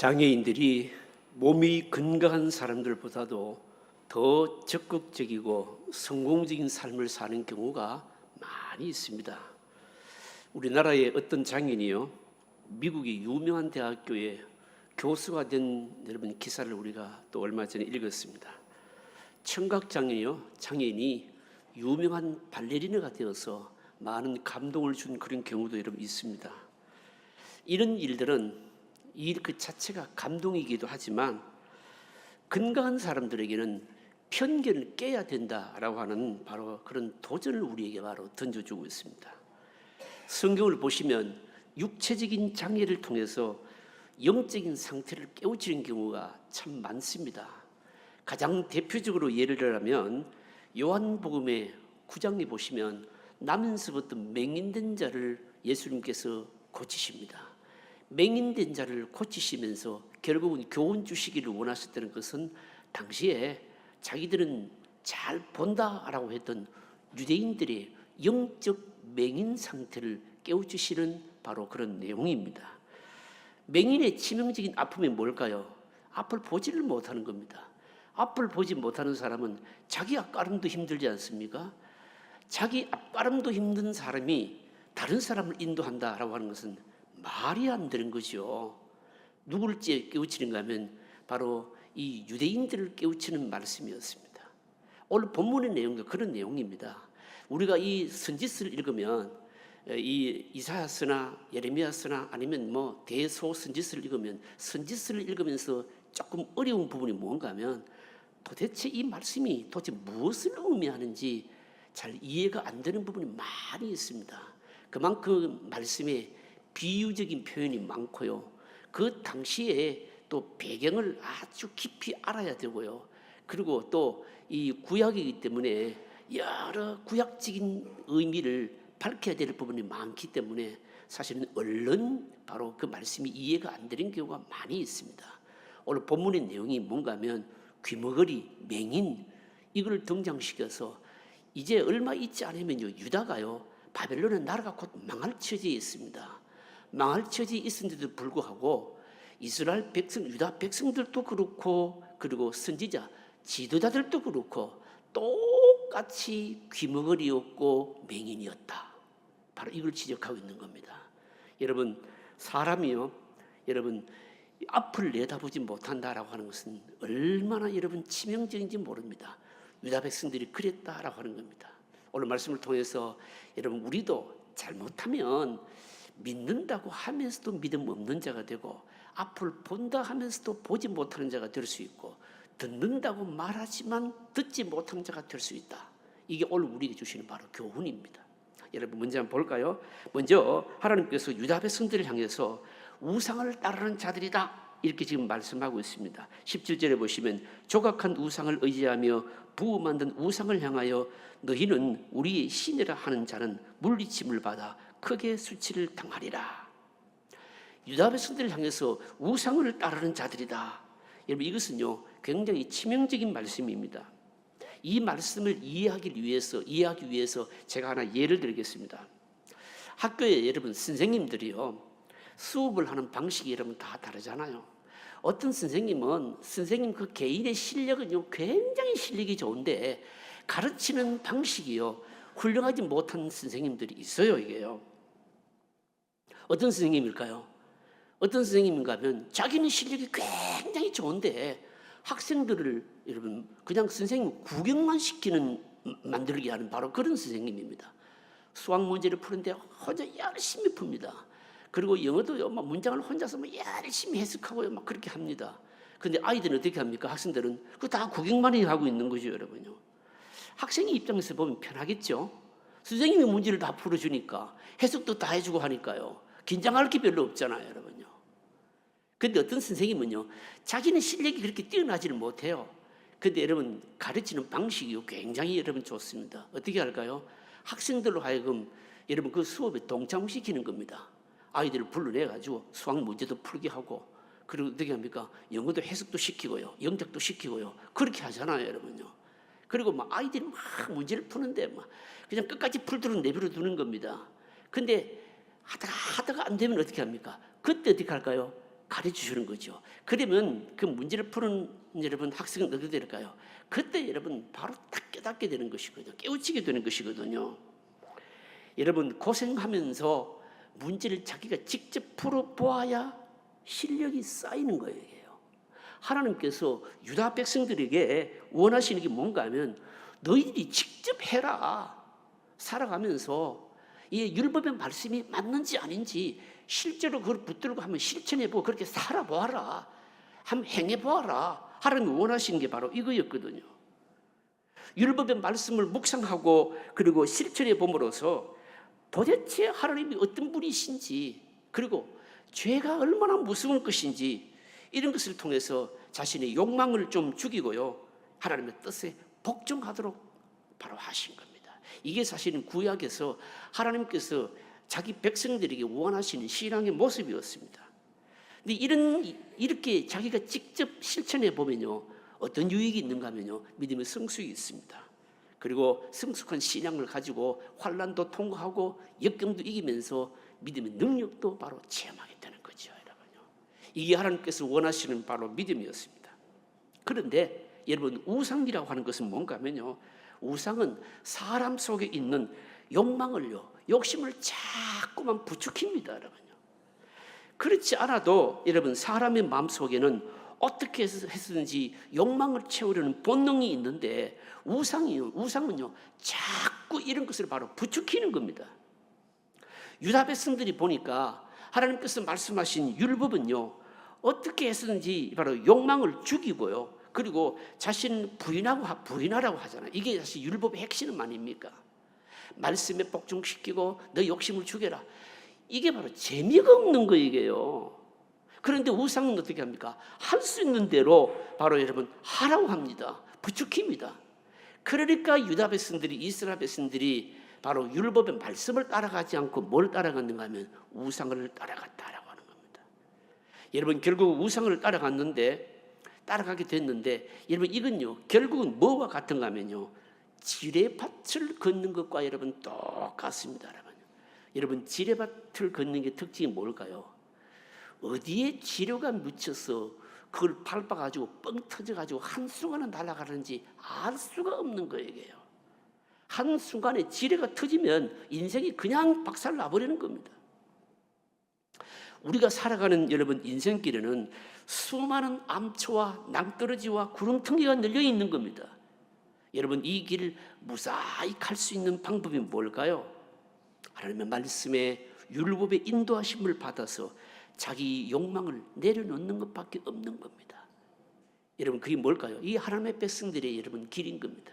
장애인들이 몸이 건강한 사람들보다도 더 적극적이고 성공적인 삶을 사는 경우가 많이 있습니다. 우리나라의 어떤 장애인이요, 미국의 유명한 대학교에 교수가 된 여러분 기사를 우리가 또 얼마 전에 읽었습니다. 장애인이 유명한 발레리나가 되어서 많은 감동을 준 그런 경우도 여러분 있습니다. 이런 일들은 일 그 자체가 감동이기도 하지만 건강한 사람들에게는 편견을 깨야 된다라고 하는 바로 그런 도전을 우리에게 바로 던져주고 있습니다. 성경을 보시면 육체적인 장애를 통해서 영적인 상태를 깨우치는 경우가 참 많습니다. 가장 대표적으로 예를 들자면 요한복음의 9장에 보시면 나면서부터 맹인된 자를 예수님께서 고치십니다. 맹인된 자를 고치시면서 결국은 교훈 주시기를 원하셨다는 것은 당시에 자기들은 잘 본다라고 했던 유대인들의 영적 맹인 상태를 깨우치시는 바로 그런 내용입니다. 맹인의 치명적인 아픔이 뭘까요? 앞을 보지를 못하는 겁니다. 앞을 보지 못하는 사람은 자기 앞가림도 힘들지 않습니까? 자기 앞가림도 힘든 사람이 다른 사람을 인도한다라고 하는 것은 말이 안 되는 거죠. 누구를 깨우치는가 하면 바로 이 유대인들을 깨우치는 말씀이었습니다. 오늘 본문의 내용도 그런 내용입니다. 우리가 이 선지서를 읽으면 이 이사야서나 예레미야서나 아니면 뭐 대소 선지서를 읽으면 선지서를 읽으면서 조금 어려운 부분이 뭔가 하면 도대체 이 말씀이 도대체 무엇을 의미하는지 잘 이해가 안 되는 부분이 많이 있습니다. 그만큼 말씀에 비유적인 표현이 많고요. 그 당시에 또 배경을 아주 깊이 알아야 되고요. 그리고 또 이 구약이기 때문에 여러 구약적인 의미를 밝혀야 될 부분이 많기 때문에 사실은 얼른 바로 그 말씀이 이해가 안 되는 경우가 많이 있습니다. 오늘 본문의 내용이 뭔가 하면 귀머거리, 맹인 이걸 등장시켜서 이제 얼마 있지 않으면요, 유다가요, 바벨론의 나라가 곧 망할 처지에 있습니다. 망할 처지에 있었는데도 불구하고 이스라엘 백성, 유다 백성들도 그렇고 그리고 선지자, 지도자들도 그렇고 똑같이 귀머거리였고 맹인이었다. 바로 이걸 지적하고 있는 겁니다. 여러분, 사람이요, 여러분 앞을 내다보지 못한다라고 하는 것은 얼마나 여러분 치명적인지 모릅니다. 유다 백성들이 그랬다라고 하는 겁니다. 오늘 말씀을 통해서 여러분 우리도 잘못하면 믿는다고 하면서도 믿음 없는 자가 되고 앞을 본다 하면서도 보지 못하는 자가 될 수 있고 듣는다고 말하지만 듣지 못하는 자가 될 수 있다. 이게 오늘 우리에게 주시는 바로 교훈입니다. 여러분 먼저 한번 볼까요? 먼저 하나님께서 유다 백성들을 향해서 우상을 따르는 자들이다 이렇게 지금 말씀하고 있습니다. 17절에 보시면 조각한 우상을 의지하며 부어 만든 우상을 향하여 너희는 우리의 신이라 하는 자는 물리침을 받아 크게 수치를 당하리라. 유다 백성들을 향해서 우상을 따르는 자들이다. 여러분 이것은요 굉장히 치명적인 말씀입니다. 이 말씀을 이해하기 위해서 제가 하나 예를 들겠습니다. 학교에 여러분 선생님들이요 수업을 하는 방식이 여러분 다 다르잖아요. 어떤 선생님은 선생님 그 개인의 실력은요 굉장히 실력이 좋은데 가르치는 방식이요 훌륭하지 못한 선생님들이 있어요. 이게요 어떤 선생님일까요? 어떤 선생님인가 하면 자기는 실력이 굉장히 좋은데 학생들을 여러분 그냥 선생님 구경만 만들게 하는 바로 그런 선생님입니다. 수학 문제를 푸는데 혼자 열심히 풉니다. 그리고 영어도요 막 문장을 혼자서 막 열심히 해석하고요 막 그렇게 합니다. 근데 아이들은 어떻게 합니까? 학생들은 그거 다 구경만 하고 있는 거죠, 여러분요. 학생의 입장에서 보면 편하겠죠. 선생님이 문제를 다 풀어주니까 해석도 다 해주고 하니까요 긴장할 게 별로 없잖아요, 여러분요. 근데 어떤 선생님은요 자기는 실력이 그렇게 뛰어나지를 못해요. 근데 여러분 가르치는 방식이 굉장히 여러분 좋습니다. 어떻게 할까요? 학생들로 하여금 여러분 그 수업에 동참시키는 겁니다. 아이들을 불러내가지고 수학 문제도 풀게 하고 그리고 어떻게 합니까? 영어도 해석도 시키고요 영작도 시키고요 그렇게 하잖아요, 여러분요. 그리고 막 아이들이 막 문제를 푸는데 막 그냥 끝까지 풀도록 내버려 두는 겁니다. 근데 하다가 안 되면 어떻게 합니까? 그때 어떻게 할까요? 가르쳐 주는 거죠. 그러면 그 문제를 푸는 여러분 학생은 어떻게 될까요? 그때 여러분 바로 딱 깨닫게 되는 것이거든요. 깨우치게 되는 것이거든요. 여러분 고생하면서 문제를 자기가 직접 풀어보아야 실력이 쌓이는 거예요. 하나님께서 유다 백성들에게 원하시는 게 뭔가 하면 너희들이 직접 해라. 살아가면서 이 율법의 말씀이 맞는지 아닌지 실제로 그걸 붙들고 한번 실천해보고 그렇게 살아보아라. 한번 행해보아라. 하나님이 원하시는 게 바로 이거였거든요. 율법의 말씀을 묵상하고 그리고 실천해 봄으로써 도대체 하나님이 어떤 분이신지 그리고 죄가 얼마나 무서운 것인지 이런 것을 통해서 자신의 욕망을 좀 죽이고요. 하나님의 뜻에 복종하도록 바로 하신 겁니다. 이게 사실은 구약에서 하나님께서 자기 백성들에게 원하시는 신앙의 모습이었습니다. 근데 이렇게 자기가 직접 실천해 보면요. 어떤 유익이 있는가 하면요. 믿음의 성숙이 있습니다. 그리고 성숙한 신앙을 가지고 환난도 통과하고 역경도 이기면서 믿음의 능력도 바로 체험하게 되는 거죠. 여러분요. 이게 하나님께서 원하시는 바로 믿음이었습니다. 그런데 여러분 우상이라고 하는 것은 뭔가 하면요. 우상은 사람 속에 있는 욕망을요. 욕심을 자꾸만 부추깁니다. 여러분요. 그렇지 않아도 여러분 사람의 마음속에는 어떻게 해서든지 욕망을 채우려는 본능이 있는데 우상은요 자꾸 이런 것을 바로 부추기는 겁니다. 유다 백성들이 보니까 하나님께서 말씀하신 율법은요 어떻게 해서든지 바로 욕망을 죽이고요 그리고 자신을 부인하라고 하잖아요. 이게 사실 율법의 핵심은 아닙니까? 말씀에 복종시키고 너 욕심을 죽여라. 이게 바로 재미가 없는 거예요. 그런데 우상은 어떻게 합니까? 할 수 있는 대로 바로 여러분 하라고 합니다. 부추깁니다. 그러니까 유다 백성들이 이스라엘 백성들이 바로 율법의 말씀을 따라가지 않고 뭘 따라갔는가 하면 우상을 따라갔다라고 하는 겁니다. 여러분 결국 우상을 따라가게 됐는데 여러분 이건요 결국은 뭐와 같은가 하면요 지뢰밭을 걷는 것과 여러분 똑같습니다. 여러분 지뢰밭을 걷는 게 특징이 뭘까요? 어디에 지뢰가 묻혀서 그걸 밟아가지고 뻥 터져가지고 한순간에 날아가는지 알 수가 없는 거예요. 한순간에 지뢰가 터지면 인생이 그냥 박살 나버리는 겁니다. 우리가 살아가는 여러분 인생길에는 수많은 암초와 낭떠러지와 구름텅이가 널려 있는 겁니다. 여러분 이 길을 무사히 갈 수 있는 방법이 뭘까요? 하나님의 말씀에 율법의 인도하심을 받아서 자기 욕망을 내려놓는 것밖에 없는 겁니다. 여러분 그게 뭘까요? 이 하나님의 백성들의 여러분 길인 겁니다.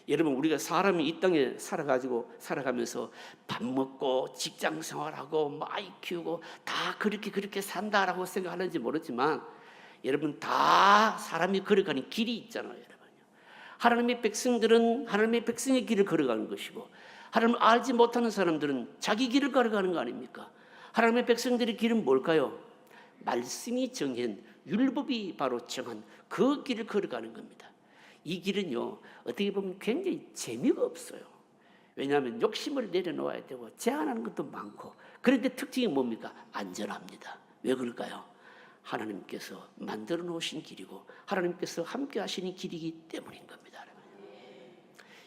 여러분 우리가 사람이 이 땅에 살아가면서 밥 먹고 직장 생활하고 아이 키우고 다 그렇게 산다라고 생각하는지 모르지만 여러분 다 사람이 걸어가는 길이 있잖아요. 여러분. 하나님의 백성들은 하나님의 백성의 길을 걸어가는 것이고 하나님을 알지 못하는 사람들은 자기 길을 걸어가는 거 아닙니까? 하나님의 백성들의 길은 뭘까요? 말씀이 정한 율법이 바로 정한 그 길을 걸어가는 겁니다. 이 길은요 어떻게 보면 굉장히 재미가 없어요. 왜냐하면 욕심을 내려놓아야 되고 제한하는 것도 많고 그런데 특징이 뭡니까? 안전합니다. 왜 그럴까요? 하나님께서 만들어 놓으신 길이고 하나님께서 함께 하시는 길이기 때문인 겁니다.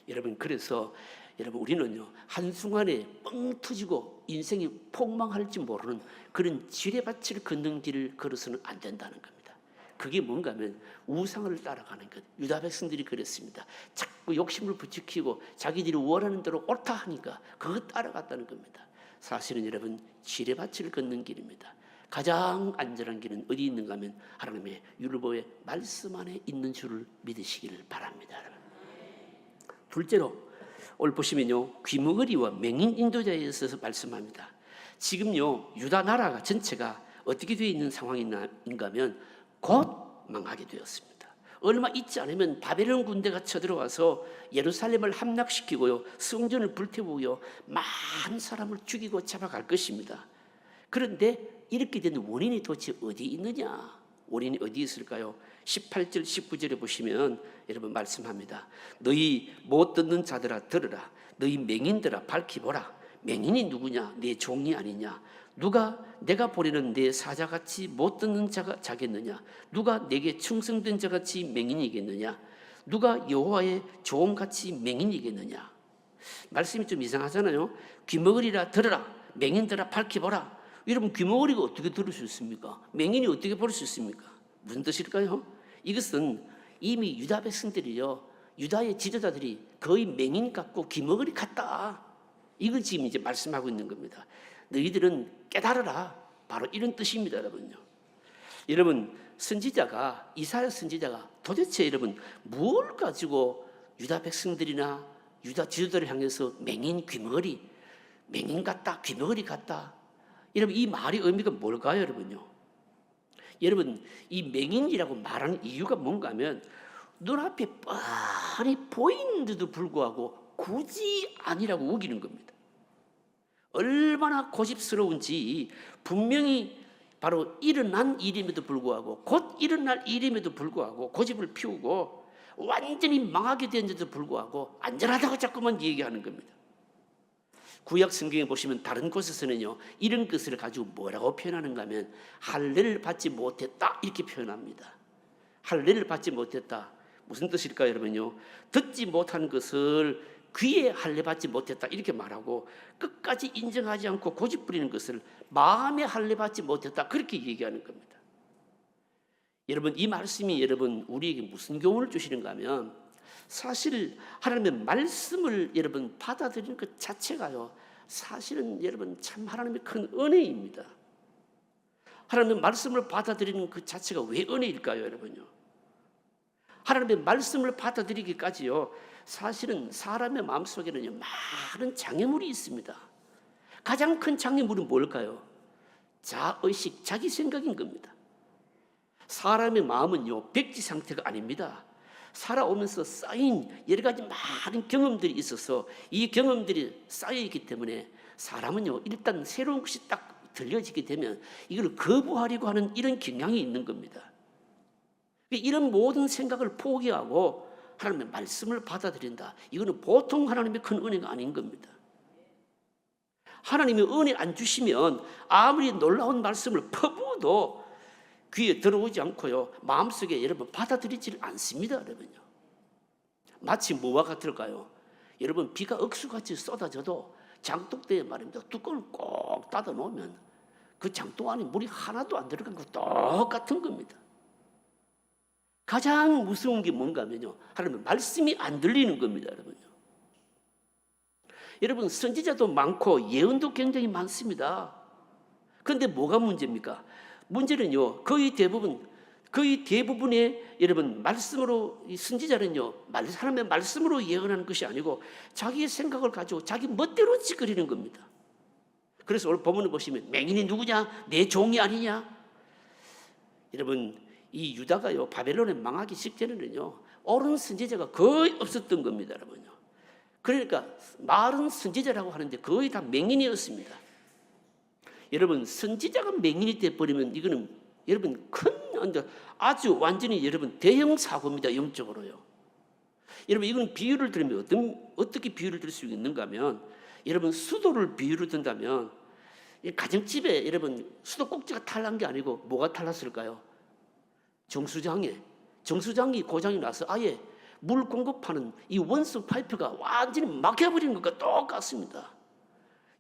여러분 그래서 여러분 우리는요 한순간에 뻥 터지고 인생이 폭망할지 모르는 그런 지뢰밭을 걷는 길을 걸어서는 안 된다는 겁니다. 그게 뭔가 하면 우상을 따라가는 것. 유다 백성들이 그랬습니다. 자꾸 욕심을 부추기고 자기들이 원하는 대로 옳다 하니까 그거 따라갔다는 겁니다. 사실은 여러분 지뢰밭을 걷는 길입니다. 가장 안전한 길은 어디 있는가 하면 하나님의 율법의 말씀 안에 있는 줄을 믿으시기를 바랍니다. 둘째로 오늘 보시면요 귀머거리와 맹인 인도자에 있어서 말씀합니다. 지금요 유다 나라가 전체가 어떻게 되어 있는 상황인가 하면 곧 망하게 되었습니다. 얼마 있지 않으면 바벨론 군대가 쳐들어와서 예루살렘을 함락시키고요 성전을 불태우고요 많은 사람을 죽이고 잡아갈 것입니다. 그런데 이렇게 된 원인이 도대체 어디 있느냐? 원인이 어디 있을까요? 18절 19절에 보시면 여러분 말씀합니다. 너희 못 듣는 자들아 들으라. 너희 맹인들아 밝히 보라. 맹인이 누구냐? 내 종이 아니냐? 누가 내가 보내는 내 사자같이 못 듣는 자가 자겠느냐? 누가 내게 충성된 자같이 맹인이겠느냐? 누가 여호와의 조언같이 맹인이겠느냐? 말씀이 좀 이상하잖아요. 귀머거리라 들어라, 맹인들아 밝혀보라. 여러분, 귀머거리가 어떻게 들을 수 있습니까? 맹인이 어떻게 볼 수 있습니까? 무슨 뜻일까요? 이것은 이미 유다 백성들이요, 유다의 지도자들이 거의 맹인 같고 귀머거리 같다, 이걸 지금 이제 말씀하고 있는 겁니다. 너희들은 깨달아라, 바로 이런 뜻입니다. 여러분, 선지자가, 이사야 선지자가 도대체 여러분 뭘 가지고 유다 백성들이나 유다 지도자를 향해서 맹인, 귀머거리, 맹인 같다, 귀머거리 같다, 여러분 이 말의 의미가 뭘까요? 여러분, 이 맹인이라고 말하는 이유가 뭔가 하면 눈앞에 뻔히 보이는데도 불구하고 굳이 아니라고 우기는 겁니다. 얼마나 고집스러운지, 분명히 바로 일어난 일임에도 불구하고, 곧 일어날 일임에도 불구하고 고집을 피우고 완전히 망하게 된데도 불구하고 안전하다고 자꾸만 얘기하는 겁니다. 구약 성경에 보시면 다른 곳에서는요, 이런 것을 가지고 뭐라고 표현하는가 하면 할례를 받지 못했다, 이렇게 표현합니다. 할례를 받지 못했다, 무슨 뜻일까요? 여러분요, 듣지 못한 것을 귀에 할례 받지 못했다, 이렇게 말하고 끝까지 인정하지 않고 고집 부리는 것을 마음에 할례 받지 못했다, 그렇게 얘기하는 겁니다. 여러분, 이 말씀이 여러분 우리에게 무슨 교훈을 주시는가 하면, 사실 하나님의 말씀을 여러분 받아들이는 것 자체가요, 사실은 여러분 참 하나님의 큰 은혜입니다. 하나님의 말씀을 받아들이는 그 자체가 왜 은혜일까요? 여러분요, 하나님의 말씀을 받아들이기까지요, 사실은 사람의 마음속에는요 많은 장애물이 있습니다. 가장 큰 장애물은 뭘까요? 자의식, 자기 생각인 겁니다. 사람의 마음은요 백지 상태가 아닙니다. 살아오면서 쌓인 여러 가지 많은 경험들이 있어서 이 경험들이 쌓여있기 때문에 사람은요 일단 새로운 것이 딱 들려지게 되면 이걸 거부하려고 하는 이런 경향이 있는 겁니다. 이런 모든 생각을 포기하고 하나님의 말씀을 받아들인다, 이거는 보통 하나님의 큰 은혜가 아닌 겁니다. 하나님이 은혜 안 주시면 아무리 놀라운 말씀을 퍼부어도 귀에 들어오지 않고요, 마음속에 여러분 받아들이지를 않습니다. 여러분요, 마치 뭐와 같을까요? 여러분, 비가 억수같이 쏟아져도 장독대에 말입니다, 뚜껑을 꼭 닫아 놓으면 그 장독 안에 물이 하나도 안 들어간 거 똑같은 겁니다. 가장 무서운 게 뭔가 하면요, 하나님의 말씀이 안 들리는 겁니다. 여러분, 선지자도 많고 예언도 굉장히 많습니다. 그런데 뭐가 문제입니까? 문제는요, 거의 대부분의 여러분 말씀으로, 이 선지자는요 하나님의 말씀으로 예언하는 것이 아니고 자기의 생각을 가지고 자기 멋대로 짓거리는 겁니다. 그래서 오늘 본문을 보시면 맹인이 누구냐? 내 종이 아니냐? 여러분, 이 유다가요 바벨론에 망하기 직전에는요 옳은 선지자가 거의 없었던 겁니다. 여러분요, 그러니까 말은 선지자라고 하는데 거의 다 맹인이었습니다. 여러분, 선지자가 맹인이 돼버리면 이거는 여러분 아주 완전히 여러분 대형 사고입니다. 영적으로요. 여러분, 이건 비유를 들으면 어떻게 비유를 들 수 있는가 하면, 여러분 수도를 비유를 든다면 가정집에 여러분 수도 꼭지가 탈난 게 아니고 뭐가 탈났을까요? 정수장이 고장이 나서 아예 물 공급하는 이 원수 파이프가 완전히 막혀버리는 것과 똑같습니다.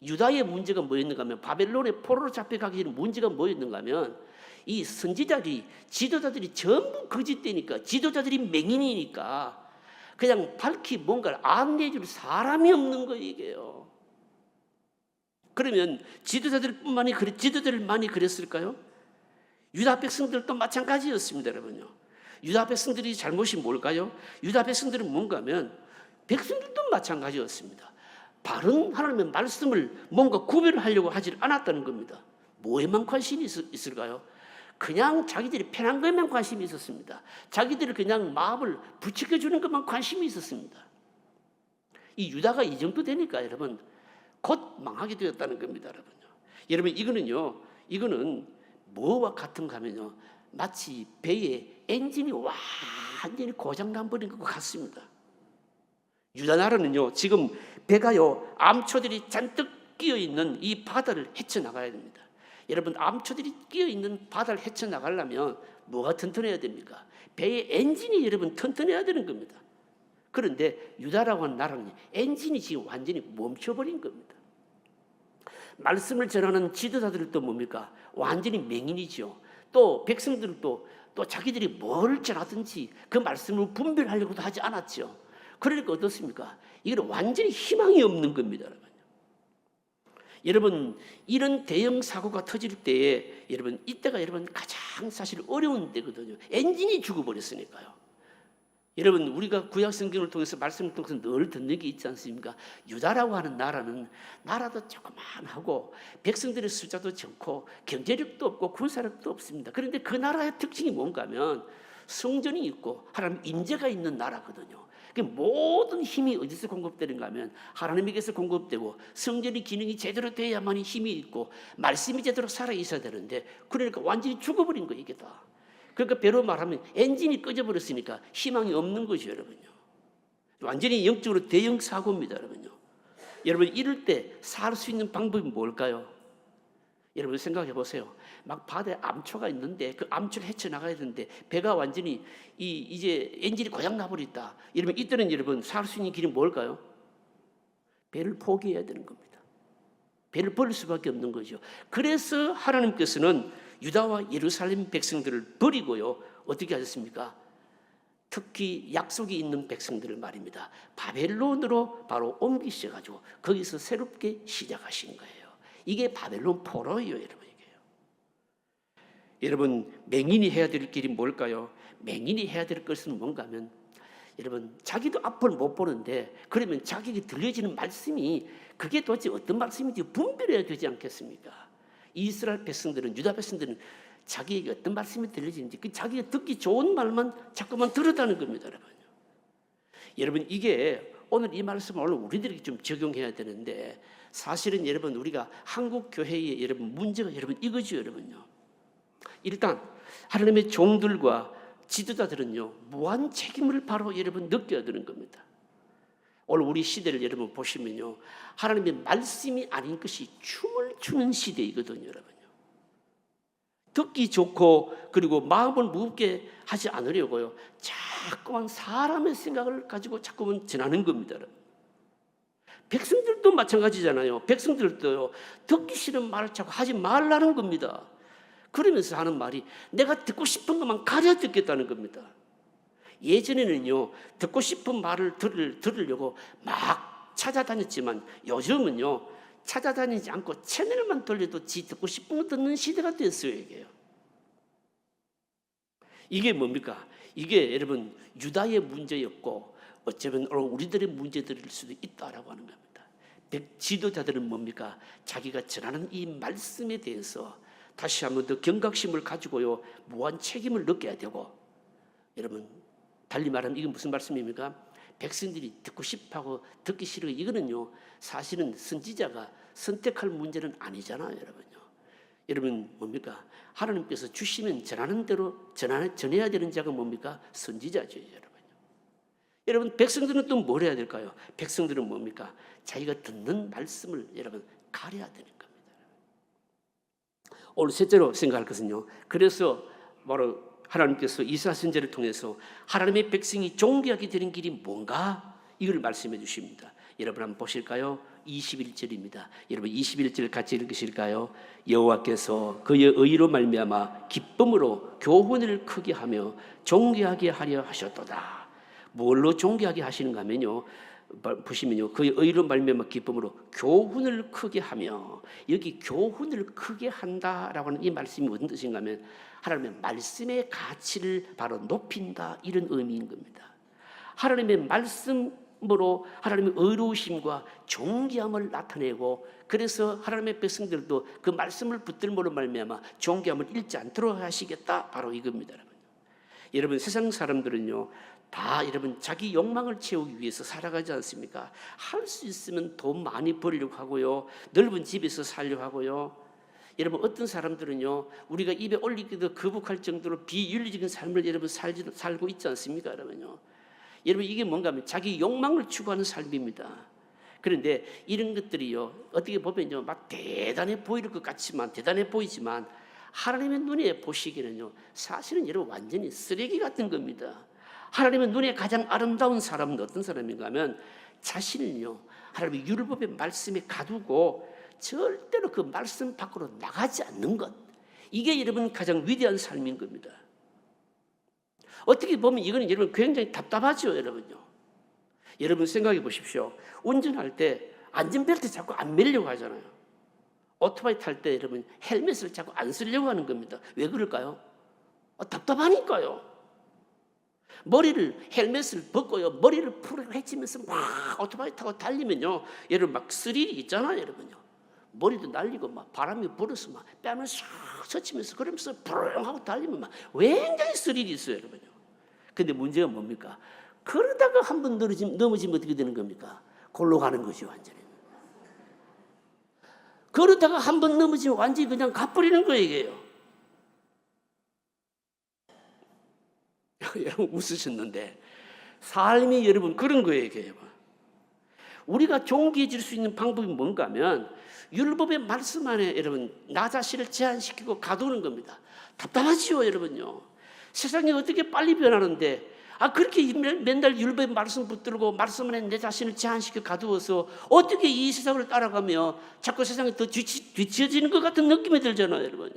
유다의 문제가 뭐였는가 하면, 바벨론의 포로로 잡혀가기 전에 문제가 뭐였는가 하면, 이 선지자들이, 지도자들이 전부 거짓되니까, 지도자들이 맹인이니까 그냥 밝히 뭔가를 안내해 줄 사람이 없는 거예요, 이게요. 그러면 지도자들만이 그랬을까요? 유다 백성들도 마찬가지였습니다. 여러분요, 유다 백성들이 잘못이 뭘까요? 유다 백성들은 뭔가 하면 백성들도 마찬가지였습니다. 바른 하나님의 말씀을 뭔가 구별을 하려고 하지 않았다는 겁니다. 뭐에만 관심이 있을까요? 그냥 자기들이 편한 것에만 관심이 있었습니다. 자기들이 그냥 마음을 부추겨주는 것만 관심이 있었습니다. 이 유다가 이 정도 되니까 여러분 곧 망하게 되었다는 겁니다. 여러분, 이거는 뭐와 같은가 하면요, 마치 배의 엔진이 완전히 고장난 버린 것 같습니다. 유다 나라는요 지금 배가요 암초들이 잔뜩 끼어 있는 이 바다를 헤쳐나가야 됩니다. 여러분 암초들이 끼어 있는 바다를 헤쳐나가려면 뭐가 튼튼해야 됩니까? 배의 엔진이 여러분 튼튼해야 되는 겁니다. 그런데 유다라고 하는 나라는 엔진이 지금 완전히 멈춰버린 겁니다. 말씀을 전하는 지도자들도 뭡니까? 완전히 맹인이죠. 또 백성들도 또 자기들이 뭘 전하든지 그 말씀을 분별하려고도 하지 않았죠. 그러니까 어떻습니까? 이건 완전히 희망이 없는 겁니다. 여러분 이런 대형 사고가 터질 때에 여러분 이때가 여러분 가장 사실 어려운 때거든요. 엔진이 죽어버렸으니까요. 여러분 우리가 구약 성경을 통해서 말씀을 통해서 늘 듣는 게 있지 않습니까? 유다라고 하는 나라는 나라도 조그만하고 백성들의 숫자도 적고 경제력도 없고 군사력도 없습니다. 그런데 그 나라의 특징이 뭔가 하면 성전이 있고 하나님 임재가 있는 나라거든요. 모든 힘이 어디서 공급되는가 하면 하나님에게서 공급되고 성전의 기능이 제대로 돼야만 힘이 있고 말씀이 제대로 살아있어야 되는데 그러니까 완전히 죽어버린 거예요 이게 다. 그러니까 배로 말하면 엔진이 꺼져버렸으니까 희망이 없는 거죠 여러분요. 완전히 영적으로 대형 사고입니다 여러분요. 여러분 이럴 때 살 수 있는 방법이 뭘까요? 여러분 생각해 보세요. 막 바다에 암초가 있는데 그 암초를 헤쳐나가야 되는데 배가 완전히 이제 엔진이 고장 나버렸다. 이러면 이때는 여러분 살 수 있는 길이 뭘까요? 배를 포기해야 되는 겁니다. 배를 버릴 수밖에 없는 거죠. 그래서 하나님께서는 유다와 예루살렘 백성들을 버리고요. 어떻게 하셨습니까? 특히 약속이 있는 백성들을 말입니다. 바벨론으로 바로 옮기셔가지고 거기서 새롭게 시작하신 거예요. 이게 바벨론 포로예요, 여러분. 이게요. 여러분 맹인이 해야 될 길이 뭘까요? 맹인이 해야 될 것은 뭔가 하면 여러분 자기도 앞을 못 보는데 그러면 자기에게 들려지는 말씀이 그게 도대체 어떤 말씀인지 분별해야 되지 않겠습니까? 이스라엘 백성들은 유다 백성들은 자기에게 어떤 말씀이 들려지는지 그 자기가 듣기 좋은 말만 자꾸만 들었다는 겁니다, 여러분. 여러분 이게 오늘 이 말씀을 오늘 우리들에게 좀 적용해야 되는데 사실은 여러분 우리가 한국 교회의 여러분 문제가 여러분 이거죠, 여러분요. 일단 하나님의 종들과 지도자들은요 무한 책임을 바로 여러분 느껴야 되는 겁니다. 오늘 우리 시대를 여러분 보시면요 하나님의 말씀이 아닌 것이 춤을 추는 시대이거든요, 여러분요. 듣기 좋고 그리고 마음을 무겁게 하지 않으려고요 자꾸만 사람의 생각을 가지고 자꾸만 전하는 겁니다, 여러분. 백성들도 마찬가지잖아요. 백성들도요 듣기 싫은 말을 자꾸 하지 말라는 겁니다. 그러면서 하는 말이 내가 듣고 싶은 것만 가려 듣겠다는 겁니다. 예전에는요 듣고 싶은 말을 들으려고 막 찾아다녔지만 요즘은요 찾아다니지 않고 채널만 돌려도 지 듣고 싶은 거 듣는 시대가 됐어요. 이게 뭡니까? 이게 여러분 유다의 문제였고 어쩌면 우리들의 문제들일 수도 있다라고 하는 겁니다. 지도자들은 뭡니까? 자기가 전하는 이 말씀에 대해서 다시 한번 더 경각심을 가지고요 무한 책임을 느껴야 되고 여러분 달리 말하면 이건 무슨 말씀입니까? 백성들이 듣고 싶어하고 듣기 싫어 이거는요 사실은 선지자가 선택할 문제는 아니잖아요, 여러분요. 여러분 뭡니까? 하나님께서 주시면 전하는 대로 전해야 되는 자가 뭡니까? 선지자죠, 여러분요. 여러분 백성들은 또 뭘 해야 될까요? 백성들은 뭡니까? 자기가 듣는 말씀을 여러분 가려야 되는 겁니다. 오늘 셋째로 생각할 것은요. 그래서 바로 하나님께서 이사야 선지자를 통해서 하나님의 백성이 존귀하게 되는 길이 뭔가 이걸 말씀해 주십니다. 여러분 한번 보실까요? 21절입니다. 여러분 21절 같이 읽으실까요? 여호와께서 그의 의로 말미암아 기쁨으로 교훈을 크게 하며 존귀하게 하려 하셨도다. 뭘로 존귀하게 하시는가 하면요. 보시면요. 그의 의로 말미암아 기쁨으로 교훈을 크게 하며 여기 교훈을 크게 한다라고 하는 이 말씀이 무슨 뜻인가 하면 하나님의 말씀의 가치를 바로 높인다 이런 의미인 겁니다. 하나님의 말씀으로 하나님의 의로우심과 존귀함을 나타내고 그래서 하나님의 백성들도 그 말씀을 붙들므로 말미암아 존귀함을 잃지 않도록 하시겠다 바로 이겁니다. 여러분 세상 사람들은요 다 여러분 자기 욕망을 채우기 위해서 살아가지 않습니까? 할 수 있으면 돈 많이 벌려고 하고요 넓은 집에서 살려고 하고요 여러분 어떤 사람들은요 우리가 입에 올리기도 거북할 정도로 비윤리적인 삶을 여러분 살고 있지 않습니까? 여러분요 여러분 이게 뭔가 하면 자기 욕망을 추구하는 삶입니다. 그런데 이런 것들이요, 어떻게 보면요, 막 대단해 보일 것 같지만, 대단해 보이지만, 하나님의 눈에 보시기에는요, 사실은 여러분 완전히 쓰레기 같은 겁니다. 하나님의 눈에 가장 아름다운 사람은 어떤 사람인가 하면 자신을요, 하나님의 율법의 말씀에 가두고 절대로 그 말씀 밖으로 나가지 않는 것. 이게 여러분 가장 위대한 삶인 겁니다. 어떻게 보면 이거는 여러분 굉장히 답답하죠, 여러분요. 여러분 생각해 보십시오. 운전할 때 안전벨트 자꾸 안 매려고 하잖아요. 오토바이 탈 때 여러분 헬멧을 자꾸 안 쓰려고 하는 겁니다. 왜 그럴까요? 답답하니까요. 헬멧을 벗고요, 머리를 풀어 헤치면서 막 오토바이 타고 달리면요, 여러분 막 스릴이 있잖아요, 여러분요. 머리도 날리고 막 바람이 불어서 막 뺨을 싹 젖히면서 그러면서 부릉 하고 달리면 막 굉장히 스릴이 있어요, 여러분요. 근데 문제가 뭡니까? 그러다가 한 번 넘어지면 어떻게 되는 겁니까? 골로 가는 거죠, 완전히. 그러다가 한 번 넘어지면 완전히 그냥 가버리는 거예요, 이게요. 여러분 웃으셨는데 삶이 여러분 그런 거예요, 이게. 우리가 존귀해질 수 있는 방법이 뭔가 하면 율법의 말씀 안에 여러분 나 자신을 제한시키고 가두는 겁니다. 답답하지요, 여러분요. 세상이 어떻게 빨리 변하는데 그렇게 맨날 율법의 말씀 붙들고 말씀 안에 내 자신을 제한시켜 가두어서 어떻게 이 세상을 따라가며 자꾸 세상에 더 뒤처지는 것 같은 느낌이 들잖아요, 여러분요.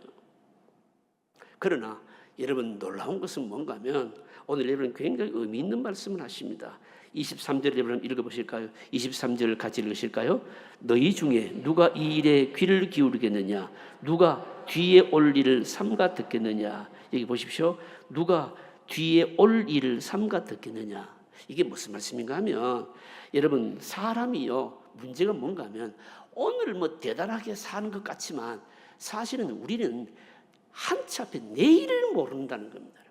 그러나 여러분 놀라운 것은 뭔가 하면 오늘 여러분 굉장히 의미 있는 말씀을 하십니다. 23절 여러분 읽어보실까요? 23절 같이 읽으실까요? 너희 중에 누가 이 일에 귀를 기울이겠느냐? 누가 뒤에 올 일을 삼가 듣겠느냐? 여기 보십시오. 누가 뒤에 올 일을 삼가 듣겠느냐? 이게 무슨 말씀인가 하면 여러분 사람이요, 문제가 뭔가 하면 오늘 뭐 대단하게 사는 것 같지만 사실은 우리는 한치 앞에 내일을 모른다는 겁니다.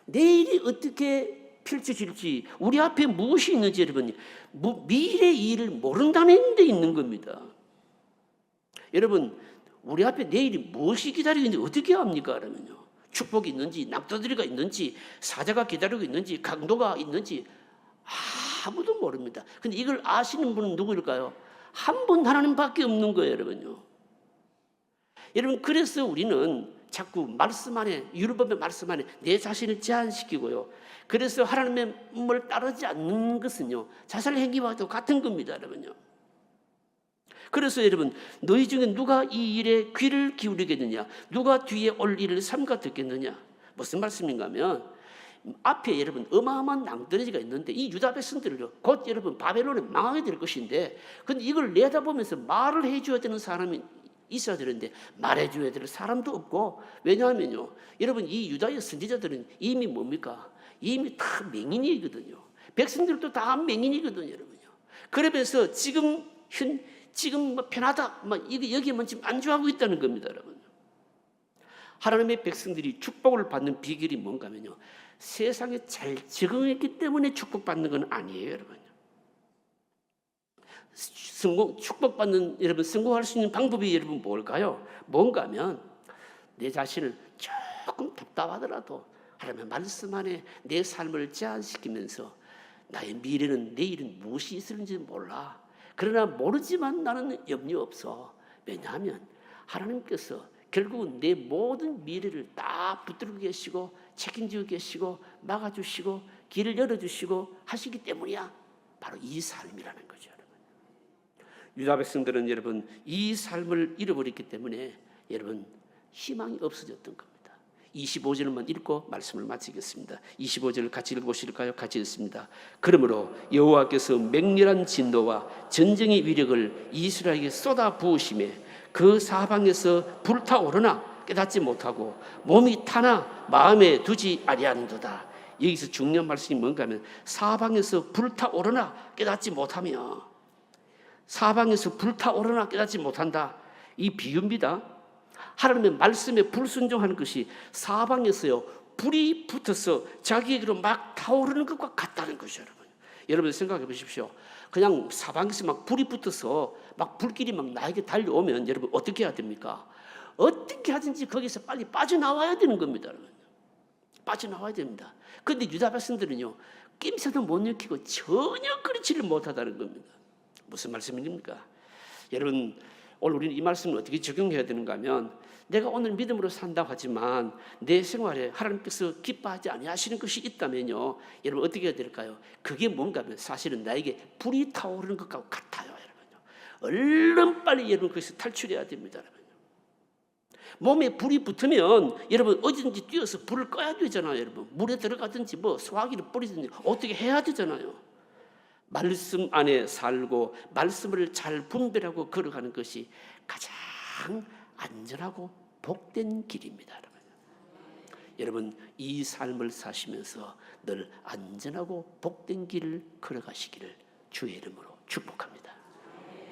내일이 어떻게 펼쳐질지, 우리 앞에 무엇이 있는지 여러분 미래의 일을 모른다는 데 있는 겁니다. 여러분 우리 앞에 내일이 무엇이 기다리고 있는지 어떻게 압니까? 그러면요, 축복이 있는지 낙도들이가 있는지 사자가 기다리고 있는지 강도가 있는지 아무도 모릅니다. 근데 이걸 아시는 분은 누구일까요? 한 분 하나님밖에 없는 거예요, 여러분요. 여러분 그래서 우리는 자꾸 말씀 안에, 율법의 말씀 안에 내 자신을 제한시키고요. 그래서 하나님의 말을 따르지 않는 것은요, 자살 행위와도 같은 겁니다, 여러분요. 그래서 여러분 너희 중에 누가 이 일에 귀를 기울이겠느냐? 누가 뒤에 올 일을 삼가 듣겠느냐? 무슨 말씀인가 하면 앞에 여러분 어마어마한 낭떠러지가 있는데 이 유다 백성들을요, 곧 여러분 바벨론에 망하게 될 것인데, 근데 이걸 내다보면서 말을 해줘야 되는 사람이 있어야 되는데 말해줘야 될 사람도 없고, 왜냐하면요, 여러분 이 유다의 선지자들은 이미 뭡니까? 이미 다 맹인이거든요. 백성들도 다 맹인이거든요, 여러분요. 그러면서 지금 뭐 편하다, 여기에만 지금 안주하고 있다는 겁니다, 여러분. 하나님의 백성들이 축복을 받는 비결이 뭔가 하면요, 세상에 잘 적응했기 때문에 축복받는 건 아니에요, 여러분. 축복받는 여러분 성공할 수 있는 방법이 여러분 뭘까요? 뭔가 하면 내 자신을 조금 답답하더라도 하나님의 말씀 안에 내 삶을 제한시키면서 나의 미래는 내일은 무엇이 있을지 몰라. 그러나 모르지만 나는 염려 없어. 왜냐하면 하나님께서 결국은 내 모든 미래를 다 붙들고 계시고 책임지고 계시고 막아주시고 길을 열어주시고 하시기 때문이야. 바로 이 삶이라는 거죠. 유다 백성들은 여러분 이 삶을 잃어버렸기 때문에 여러분 희망이 없어졌던 겁니다. 25절만 읽고 말씀을 마치겠습니다. 25절을 같이 읽으실까요? 같이 읽습니다. 그러므로 여호와께서 맹렬한 진노와 전쟁의 위력을 이스라엘에게 쏟아 부으심에 그 사방에서 불타오르나 깨닫지 못하고 몸이 타나 마음에 두지 아니하는도다. 여기서 중요한 말씀이 뭔가 하면 사방에서 불타오르나 깨닫지 못하며, 사방에서 불타오르나 깨닫지 못한다. 이 비유입니다. 하나님의 말씀에 불순종하는 것이 사방에서요 불이 붙어서 자기에게로 막 타오르는 것과 같다는 것이죠, 여러분. 여러분 생각해 보십시오. 그냥 사방에서 막 불이 붙어서 막 불길이 막 나에게 달려오면 여러분 어떻게 해야 됩니까? 어떻게 하든지 거기서 빨리 빠져나와야 되는 겁니다, 여러분. 빠져나와야 됩니다. 그런데 유다 백성들은요 낌새도 못 익히고 전혀 그렇지를 못하다는 겁니다. 무슨 말씀입니까? 여러분, 오늘 우리는 이 말씀을 어떻게 적용해야 되는가 하면, 내가 오늘 믿음으로 산다고 하지만 내 생활에 하나님께서 기뻐하지 아니하시는 것이 있다면요, 여러분 어떻게 해야 될까요? 그게 뭔가 하면 사실은 나에게 불이 타오르는 것과 같아요. 여러분요, 얼른 빨리 여러분 거기서 탈출해야 됩니다. 여러분. 몸에 불이 붙으면 여러분 어디든지 뛰어서 불을 꺼야 되잖아요. 여러분, 물에 들어가든지 뭐 소화기를 뿌리든지 어떻게 해야 되잖아요. 말씀 안에 살고 말씀을 잘 분별하고 걸어가는 것이 가장 안전하고 복된 길입니다. 여러분, 이 삶을 사시면서 늘 안전하고 복된 길을 걸어가시기를 주의 이름으로 축복합니다.